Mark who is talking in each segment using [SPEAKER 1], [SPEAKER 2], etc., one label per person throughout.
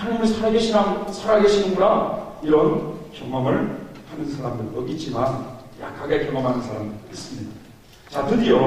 [SPEAKER 1] 하나님이 살아계시는구나, 이런 경험을 하는 사람들도 있지만 약하게 경험하는 사람도 있습니다. 자, 드디어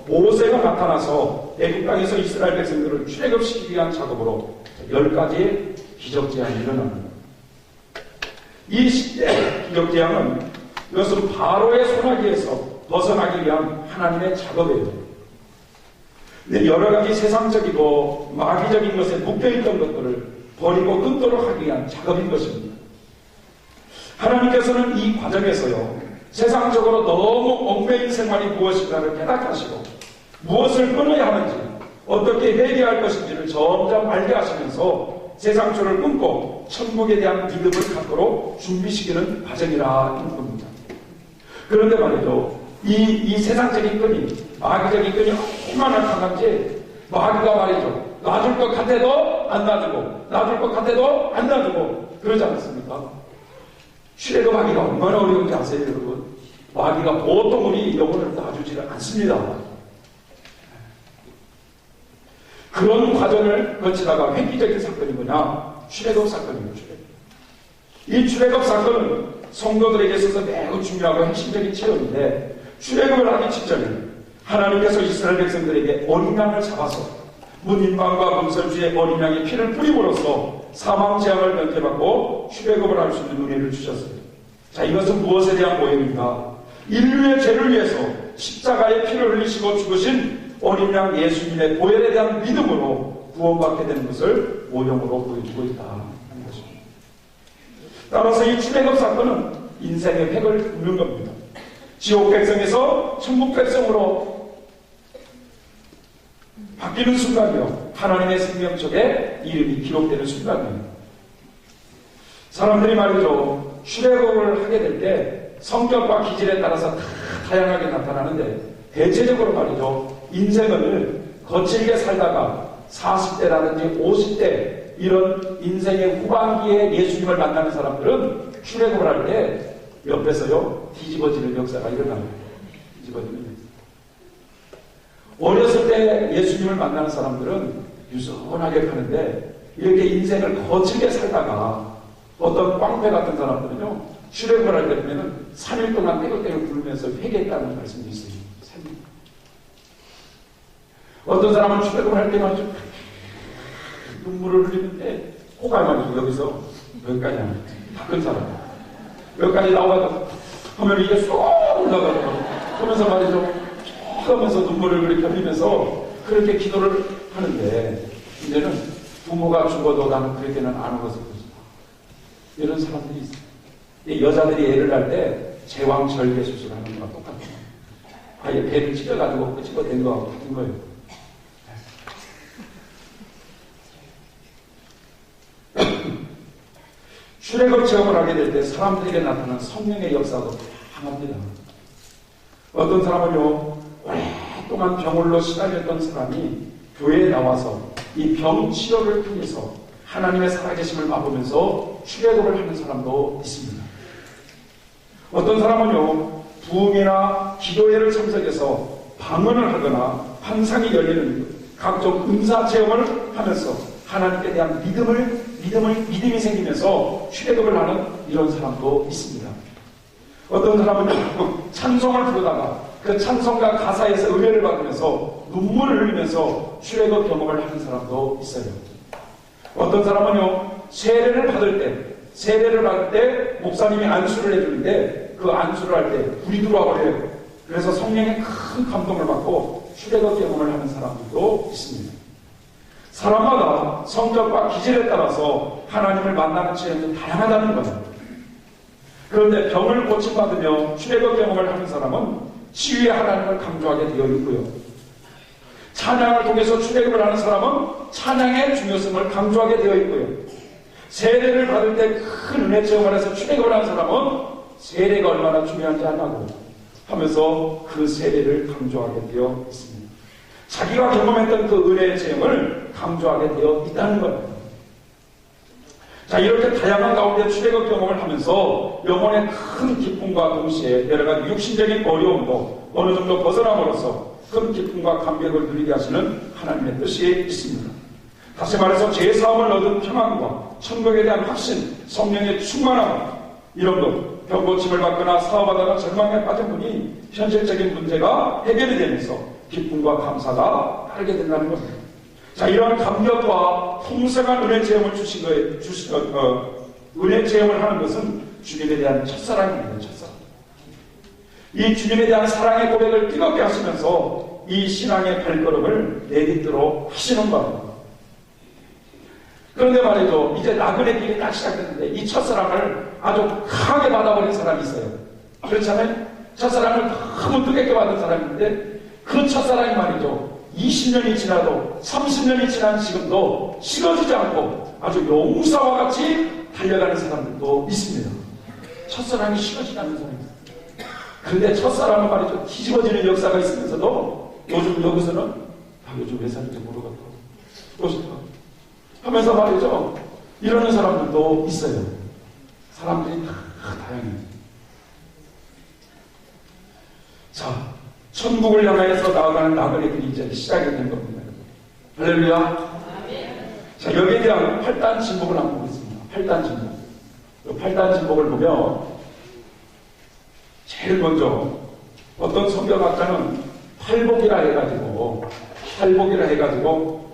[SPEAKER 1] 모세가 나타나서 애굽 땅에서 이스라엘 백성들을 출애굽시키기 위한 작업으로 10가지의 기적재앙이 일어납니다. 이 10대 기적재앙은 이것은 바로의 손아귀에서 벗어나기 위한 하나님의 작업이에요. 근데 여러 가지 세상적이고 마귀적인 것에 묶여있던 것들을 버리고 끊도록 하기 위한 작업인 것입니다. 하나님께서는 이 과정에서요, 세상적으로 너무 얽매인 생활이 무엇인가를 깨닫게 하시고 무엇을 끊어야 하는지, 어떻게 회개할 것인지를 점점 알게 하시면서 세상처를 끊고 천국에 대한 믿음을 갖도록 준비시키는 과정이라는 겁니다. 그런데 말이죠, 이 세상적인 끈이, 마귀적인 끈이 얼마나 강한지, 마귀가 말이죠, 놔줄 것 같아도 안 놔주고, 놔줄 것 같아도 안 놔주고, 그러지 않습니까? 출애굽하기가 얼마나 어려운지 아세요, 여러분? 마귀가 보통 우리 영혼을 놔주지를 않습니다. 그런 과정을 거치다가 획기적인 사건이 뭐냐? 출애굽 사건입니다. 이 출애굽 사건은 성도들에게 있어서 매우 중요하고 핵심적인 체험인데, 출애굽을 하기 직전에 하나님께서 이스라엘 백성들에게 어린 양을 잡아서 문인방과 문설주의 어린 양의 피를 뿌림으로써 사망 재앙을 면제받고 출애굽을 할 수 있는 은혜를 주셨어요. 자, 이것은 무엇에 대한 모형인가? 인류의 죄를 위해서 십자가의 피를 흘리시고 죽으신 어린 양 예수님의 보혈에 대한 믿음으로 구원받게 되는 것을 모형으로 보여주고 있다는 것입니다. 따라서 이 출애굽 사건은 인생의 획을 긋는 겁니다. 지옥 백성에서 천국 백성으로 바뀌는 순간이요, 하나님의 생명책에 이름이 기록되는 순간이에요. 사람들이 말이죠, 출애굽을 하게 될 때 성격과 기질에 따라서 다 다양하게 나타나는데, 대체적으로 말이죠, 인생을 거칠게 살다가 40대라든지 50대 이런 인생의 후반기에 예수님을 만나는 사람들은 출애굽을 할 때 옆에서요, 뒤집어지는 역사가 일어납니다. 뒤집어지는 역사. 어렸을 때 예수님을 만나는 사람들은 유선하게 가는데, 이렇게 인생을 거칠게 살다가 어떤 꽝패 같은 사람들은요, 출애굽을 할 때 보면은 3일 동안 떼굴떼굴 굴면서 회개했다는 말씀이 있어요. 3일. 어떤 사람은 출애굽을 할 때만 좀 눈물을 흘리는데, 코가 말이죠, 여기서 여기까지 합니다. 다 큰 사람. 여기까지 나와서 하면 이게 쏙 올라가고, 하면서 말이죠, 쭉 하면서 눈물을 그렇게 흘리면서 그렇게 기도를 하는데, 이제는 부모가 죽어도 나는 그렇게는 안 울어서 그러지. 이런 사람들이 있어요. 여자들이 애를 낳을 때 제왕절개 수술하는 거랑 똑같아요. 아예 배를 찢어가지고 끄집어댄 거하고 같은 거예요. 출애굽 체험을 하게 될 때 사람들에게 나타나는 성령의 역사도 강합니다. 어떤 사람은요, 오랫동안 병을로 시달렸던 사람이 교회에 나와서 이 병 치료를 통해서 하나님의 살아계심을 맛보면서 출애굽을 하는 사람도 있습니다. 어떤 사람은요, 부흥이나 기도회를 참석해서 방언을 하거나 환상이 열리는 각종 은사 체험을 하면서 하나님께 대한 믿음이 생기면서 출애굽을 하는 이런 사람도 있습니다. 어떤 사람은 찬송을 부르다가 그 찬송과 가사에서 은혜를 받으면서 눈물을 흘리면서 출애굽 경험을 하는 사람도 있어요. 어떤 사람은요, 세례를 받을 때 목사님이 안수를 해주는데 그 안수를 할 때 불이 들어와 버려요. 그래서 성령의 큰 감동을 받고 출애굽 경험을 하는 사람들도 있습니다. 사람마다 성격과 기질에 따라서 하나님을 만나는 체험이 다양하다는 거죠. 그런데 병을 고침받으며 출애굽 경험을 하는 사람은 치유의 하나님을 강조하게 되어 있고요. 찬양을 통해서 출애굽을 하는 사람은 찬양의 중요성을 강조하게 되어 있고요. 세례를 받을 때 큰 은혜 체험을 해서 출애굽을 하는 사람은 세례가 얼마나 중요한지 안다고 하면서 그 세례를 강조하게 되어 있습니다. 자기가 경험했던 그 은혜의 체험을 강조하게 되어 있다는 거예요. 자, 이렇게 다양한 가운데 출애굽 경험을 하면서 영혼의 큰 기쁨과 동시에 여러 가지 육신적인 어려움도 어느 정도 벗어남으로써 큰 기쁨과 감격을 누리게 하시는 하나님의 뜻이 있습니다. 다시 말해서 죄사함을 얻은 평안과 천국에 대한 확신, 성령의 충만함, 이런 것, 병고침을 받거나 사업하다가 절망에 빠진 분이 현실적인 문제가 해결이 되면서 기쁨과 감사가 따르게 된다는 겁니다. 자, 이러한 감격과 풍성한 은혜 체험을 은혜 체험을 하는 것은 주님에 대한 첫사랑입니다. 첫사랑. 이 주님에 대한 사랑의 고백을 뜨겁게 하시면서 이 신앙의 발걸음을 내딛도록 하시는 겁니다. 그런데 말이죠, 이제 나그네 길이 딱 시작됐는데 이 첫사랑을 아주 강하게 받아버린 사람이 있어요. 그렇잖아요? 첫사랑을 너무 뜨겁게 받은 사람이 있는데 그 첫사랑이 말이죠, 20년이 지나도 30년이 지난 지금도 식어지지 않고 아주 용사와 같이 달려가는 사람들도 있습니다. 첫사랑이 식어지지 않는 사람입니다. 그런데 첫사랑은 말이죠, 뒤집어지는 역사가 있으면서도 요즘 여기서는 요즘 왜 사는지 모르겠고 또 싶어 하면서 말이죠, 이러는 사람들도 있어요. 사람들이 다 다양해요. 자, 천국을 향하여서 나아가는 나그네 길이 이제 시작이 된 겁니다. 할렐루야. 자, 여기에 대한 8단 진복을 한번 보겠습니다. 8단 진복. 8단 진복을 보면 제일 먼저 어떤 성경학자는 팔복이라 해가지고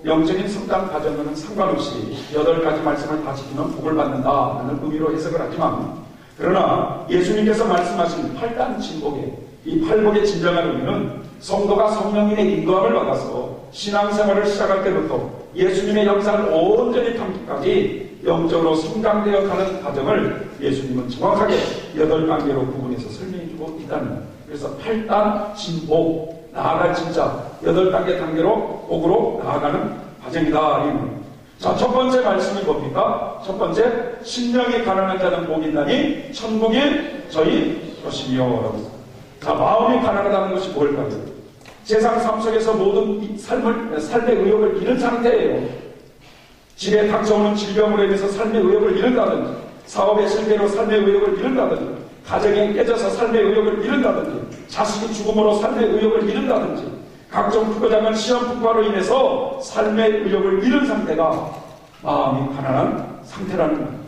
[SPEAKER 1] 영적인 성장 과정과는 상관없이 8가지 말씀을 다 지키면 복을 받는다라는 의미로 해석을 하지만, 그러나 예수님께서 말씀하신 8단 진복의 이 팔복의 진정한 의미는 성도가 성령님의 인도함을 받아서 신앙생활을 시작할 때부터 예수님의 형상을 온전히 담기까지 영적으로 성장되어 가는 과정을 예수님은 정확하게 8단계로 구분해서 설명해주고 있다는 거예요. 그래서 8단 진복, 나아갈 진짜 8단계 단계로 복으로 나아가는 과정이다. 자, 첫 번째 말씀이 뭡니까? 첫 번째, 심령이 가난한 자는 복이 있나니 천국이 저희 것이며. 자, 마음이 가난하다는 것이 뭘까요? 세상 삶 속에서 모든 삶의 의욕을 잃은 상태예요. 집에 닥쳐오는 질병으로 인해서 삶의 의욕을 잃는다든지, 사업의 실패로 삶의 의욕을 잃는다든지, 가정이 깨져서 삶의 의욕을 잃는다든지, 자식이 죽음으로 삶의 의욕을 잃는다든지, 각종 크고 작은 시험 풍파로 인해서 삶의 의욕을 잃은 상태가 마음이 가난한 상태라는 거예요.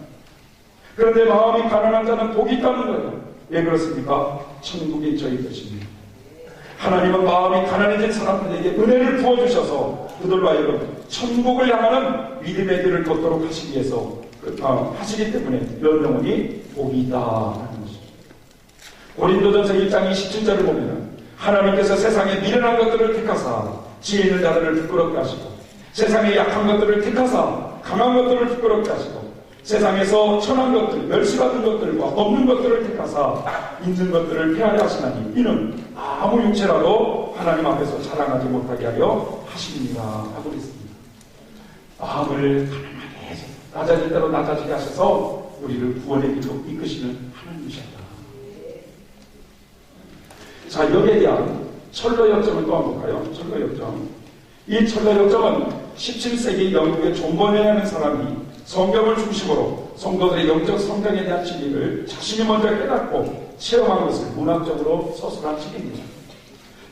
[SPEAKER 1] 그런데 마음이 가난한 자는 복이 있다는 거예요. 왜 그렇습니까? 천국이 저희 것입니다. 하나님은 마음이 가난해진 사람들에게 은혜를 부어주셔서 그들로 하여금 천국을 향하는 믿음의 길을 걷도록 하시기 위해서 하시기 때문에 이런 영혼이 복이 있다 하는 것입니다. 고린도전서 1장 27절을 보면 하나님께서 세상에 미련한 것들을 택하사 지혜 있는 자들을 부끄럽게 하시고, 세상에 약한 것들을 택하사 강한 것들을 부끄럽게 하시고, 세상에서 천한 것들, 멸시받은 것들과 없는 것들을 택하사 있는 것들을 폐하려 하시나니 이는 아무 육체라도 하나님 앞에서 자랑하지 못하게 하려 하십니다 하고 있습니다. 마음을 가난하게 해서 낮아질 대로 낮아지게 하셔서 우리를 구원의 길로 이끄시는 하나님이십니다. 자, 여기에 대한 철로 역정을 또 한번 볼까요? 철로 역정. 이 철로 역정은 17세기 영국의 존 버넷이라는 사람이 성경을 중심으로 성도들의 영적 성장에 대한 진리를 자신이 먼저 깨닫고 체험한 것을 문학적으로 서술한 책입니다.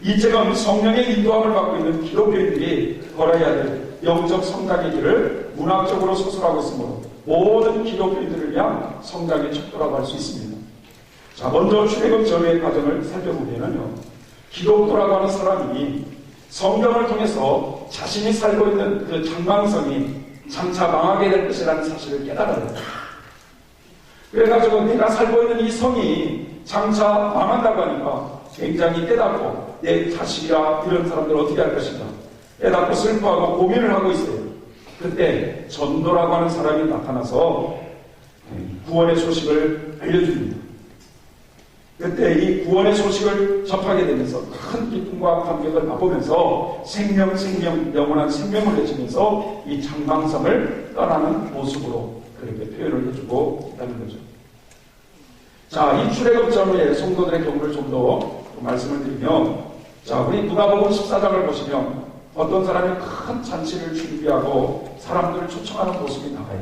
[SPEAKER 1] 이 책은 성령의 인도함을 받고 있는 기독교인들이 걸어야 될 영적 성장의 길을 문학적으로 서술하고 있으므로 모든 기독교인들을 위한 성장의 척도라고 할 수 있습니다. 자, 먼저 출애굽 전후의 과정을 살펴보면요, 기독교라고 하는 사람이 성경을 통해서 자신이 살고 있는 그 장망성이 장차 망하게 될 것이라는 사실을 깨달아요. 그래가지고 내가 살고 있는 이 성이 장차 망한다고 하니까 굉장히 깨닫고 내 자식이라 이런 사람들 어떻게 할 것인가 깨닫고 슬퍼하고 고민을 하고 있어요. 그때 전도라고 하는 사람이 나타나서 구원의 소식을 알려줍니다. 그때 이 구원의 소식을 접하게 되면서 큰 기쁨과 감격을 맛보면서 생명, 영원한 생명을 외치면서 이 장방성을 떠나는 모습으로 그렇게 표현을 해주고 있다는 거죠. 자, 이 출애굽 전후의 성도들의 경우를 좀 더 말씀을 드리면, 자, 우리 누가복음 14장을 보시면 어떤 사람이 큰 잔치를 준비하고 사람들을 초청하는 모습이 나와요.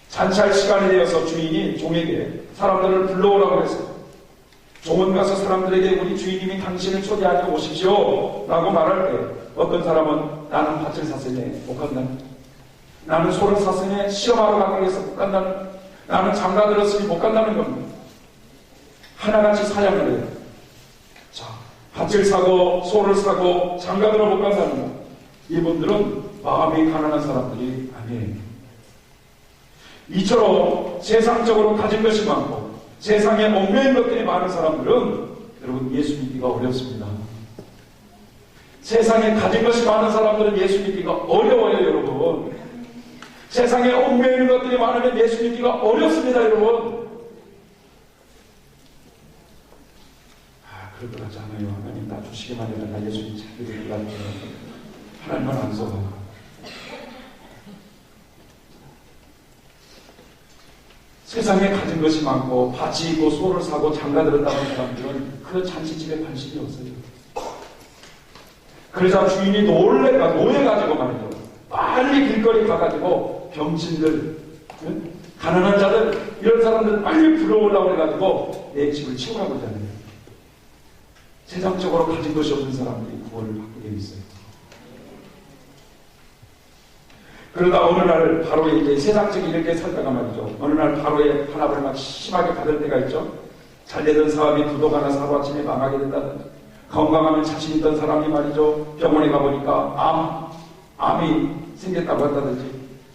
[SPEAKER 1] 잔치할 시간이 되어서 주인이 종에게 사람들을 불러오라고 했어요. 종은 가서 사람들에게 우리 주인님이 당신을 초대하여 오십시오 라고 말할 때 어떤 사람은 나는 밭을 샀으니 못 간다. 나는 소를 샀으니 시험하러 가기 위해서 못 간다는 거예요. 나는 장가 들었으니 못 간다는 겁니다. 하나같이 사양을 해요. 자, 밭을 사고 소를 사고 장가 들어 못 간다는 거예요. 이분들은 마음이 가난한 사람들이 아니에요. 이처럼 세상적으로 가진 것이 많고 세상에 얽매인 것들이 많은 사람들은 여러분 예수 믿기가 어렵습니다. 세상에 가진 것이 많은 사람들은 예수 믿기가 어려워요, 여러분. 세상에 얽매이는 것들이 많으면 예수 믿기가 어렵습니다, 여러분. 그럴 것 같지 않아요. 하나님 나 주시기만 해라. 나 예수 믿기 잘 믿을 것 같아요. 하나님은 안 속아. 세상에 가진 것이 많고 밭이 있고 소를 사고 장가 들었다는 사람들은 그 잔치집에 관심이 없어요. 그러자 주인이 노예가지고 말이죠. 빨리 길거리 가가지고 병신들, 가난한 자들, 이런 사람들 빨리 불러오려고 해가지고 내 집을 채우라고 하잖아요. 세상적으로 가진 것이 없는 사람들이 구원을 받게 되어 있어요. 그러다 어느 날 바로에 이제 세상적인 이렇게 살다가 말이죠. 어느 날 바로에 탄압을 막 심하게 받을 때가 있죠. 잘 되던 사업이 부도가나 하루아침에 망하게 된다든지, 건강하면 자신 있던 사람이 말이죠. 병원에 가보니까 암이 생겼다고 한다든지,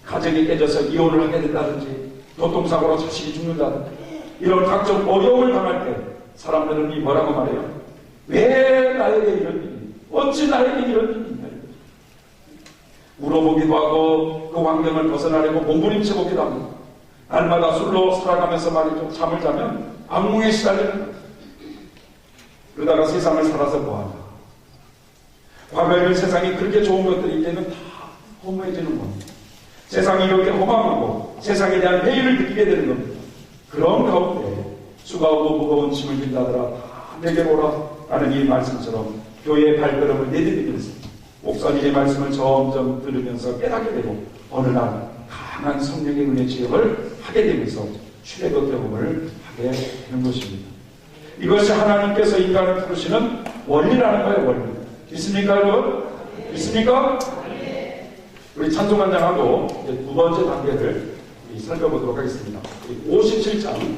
[SPEAKER 1] 가정이 깨져서 이혼을 하게 된다든지, 교통사고로 자식이 죽는다든지, 이런 각종 어려움을 당할 때 사람들은 뭐라고 말해요? 왜 나에게 이런 일이? 어찌 나에게 이런 일이 있냐? 물어보기도 하고 그 환경을 벗어나려고 몸부림쳐보기도 합니다. 날마다 술로 살아가면서 말이죠. 잠을 자면 악몽에 시달리는 거예요. 그러다가 세상을 살아서 뭐하냐. 과거에는 세상이 그렇게 좋은 것들이 이제는 다 허무해지는 겁니다. 세상이 이렇게 허망하고 세상에 대한 회의를 느끼게 되는 겁니다. 그런 가운데 수고하고 무거운 짐을 진다더라 다 내게로 오라 라는 이 말씀처럼 교회의 발걸음을 내디디면서 목사님의 말씀을 점점 들으면서 깨닫게 되고 어느 날 강한 성령의 은혜 체험을 하게 되면서 출애굽 경험을 하게 되는 것입니다. 이것이 하나님께서 인간을 부르시는 원리라는 거예요. 원리. 믿습니까 여러분? 믿습니까? 우리 찬송관장하고 두 번째 단계를 살펴보도록 하겠습니다. 57장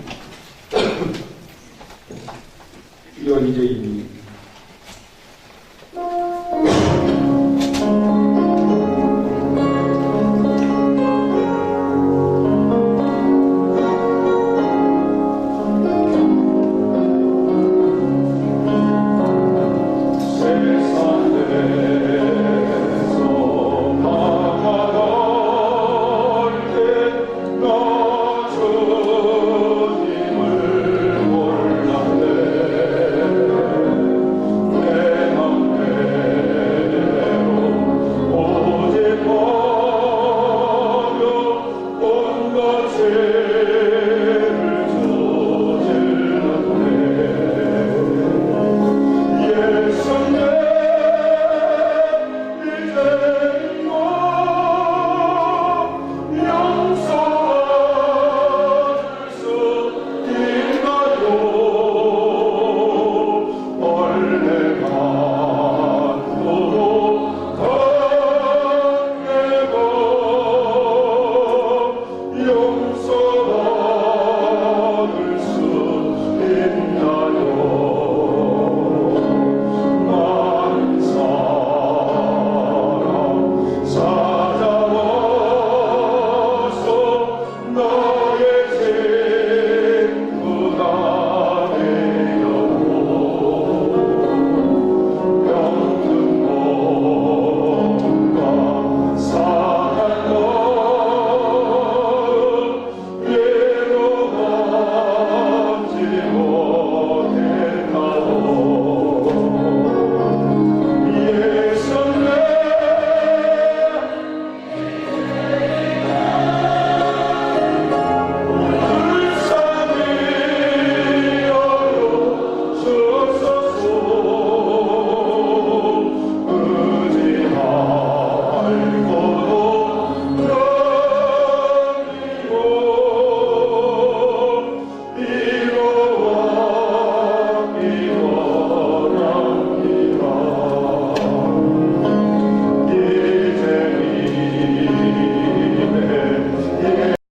[SPEAKER 1] 이건 이제 이 용서